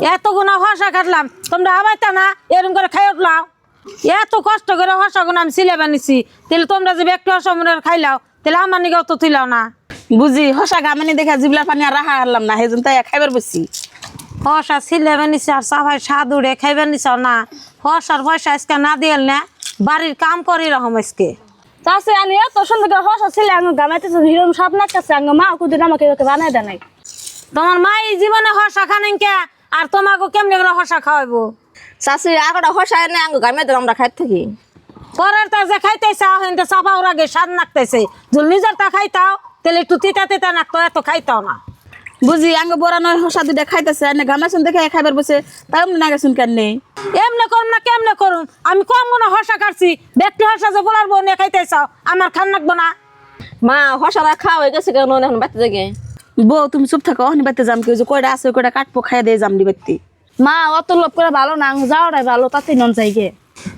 এত গুণা হসা কাটলাম তোমরা আবাইতা না এরকম করে খাই উঠলাও এত কষ্ট করে হসা গুণ আমি সিলে বানিয়েছি তাহলে তোমরা যে একটু হসা মনে খাইলাও তাহলে আমার নিকেও তো তুইলাও না বুঝি হসা গামানি দেখে জিবলার পানি আর রাখা হারলাম না সেজন্য তাই খাইবার বসছি হসা সিলে বানিয়েছি আর সাফাই স্বাদ উড়ে খাইবার নিছাও না হসার পয়সা আজকে না দিয়ে না বাড়ির কাম করি রকম আজকে চাষে আনি এত সুন্দর হসা ছিলে আঙ গামাইতেছে হিরম সব লাগতেছে আঙ মা কুদিন আমাকে বানাই দেয় নাই তোমার মা এই জীবনে হসা খানেন কে আর তোমাকে কেমনি করে হসা খাওয়াইবো চাষি আগটা হসা এনে আঙ্গ গামে দিলাম আমরা খাই থাকি পরের তা যে খাইতেছে হিন্দে চাপা ওর আগে স্বাদ নাকতেছে যদি নিজের তা খাইতাও তাহলে একটু তিতা তিতা নাকতো এত খাইতাও না বুঝি আঙ্গ বড়া নয় হসা দুইটা খাইতেছে এনে গামাইছুন দেখে খাইবার বসে তাই না গেছুন কেন নেই এমনি করুম না কেমনে করুম আমি কম মনে হসা কাটছি ব্যক্তি হসা যে বলার বউ নিয়ে খাইতেছাও আমার খান নাকবো না মা হসারা খাওয়া হয়ে গেছে কেন এখন বাড়তে জাগে বউ তুমি চুপ থাকো অহনি বাড়তে যাম কেউ যে কয়টা আছে কয়টা কাটবো খাইয়া দিয়ে যাম বাড়তে মা অত লোভ করে ভালো না আঙ যাওয়াটাই ভালো তাতে নন যাইগে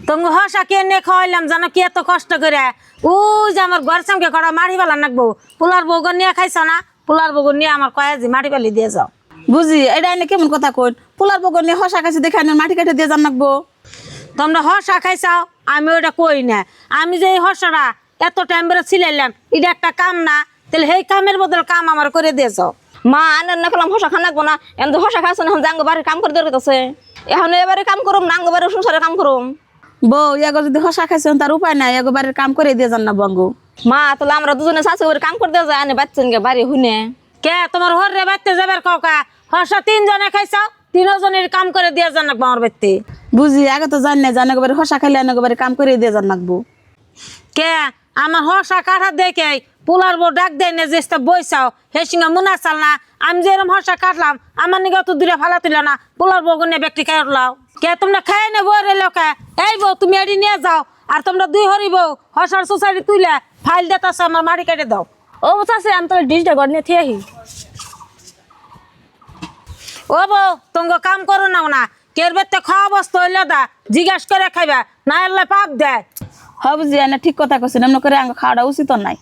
তুমি হসা কে নিয়ে খাওয়াইলাম জানো কি এত কষ্ট করে ও যে আমার ঘর সঙ্গে করা মারি বেলা নাকবো পোলার বউগর নিয়ে খাইছ না পোলার বউগর নিয়ে আমার কয়াজি মাটি বালি দিয়ে যাও বুঝি এটা এনে কেমন কথা কই পোলার বগর নিয়ে হসা খাইছে দেখে আনে মাটি কাটে দিয়ে যান নাকবো তোমরা হসা খাইছাও আমি ওইটা কই না আমি যে এই হসাটা এত টাইম বেড়ে ছিলাইলাম এটা একটা কাম না তাহলে সেই কামের বদলে কাম আমার করে দিয়ে যাও মা আনে না করলাম হসা খান নাকবো না এখন তো হসা খাইছো এখন জাঙ্গ বাড়ির কাম করে দরকার আছে এখন এবারে কাম করুম না আঙ্গ বাড়ির সংসারে কাম করুম বউ ইয়াগো যদি হসা খাইছে তার উপায় নাই ইয়াগো বাড়ির কাম করে দিয়ে যান না বঙ্গু মা তাহলে আমরা দুজনে শাশু করে কাম করে দিয়ে যায় আনে বাচ্চান গে বাড়ি হুনে কে তোমার হরে বাড়তে যাবার কাউকা হসা তিনজনে খাইছাও তিনজনের কাম করে দিয়ে যান নাকবো আমার বাড়তে বুঝি আগে তো জান না জানে বাড়ি হসা খাইলে আনে বাড়ি কাম করে দিয়ে যান নাকবো কে আমার হসা কাঠা দেখে পোলার বউ ডাক দেয় না যে বইসাও হে সঙ্গে মুনা চাল না আমি যে এরকম হসা কাটলাম আমার নিকে তো দূরে ফালা তুল না পোলার বউ নিয়ে ব্যক্তি খাই উঠলাও কে তোমরা খাই না বউ রে লোকে এই বউ তুমি এটি নিয়ে যাও আর তোমরা দুই হরি বউ হসার সোসাইটি তুইলে ফাইল দেতাছ আমার মাটি কেটে দাও ও চাষে আমি তো ডিশটা ঘর নিয়ে থিয়ে ও বউ তোমাকে কাম করো না কের বেতে খাওয়া বস্তু হইলে দা জিজ্ঞাসা করে খাইবা না এলে পাপ দেয় হ্যাঁ বুঝি আনে ঠিক কথা কইছেন এমন করে আঙ্গ খাওয়াটা উচিত নাই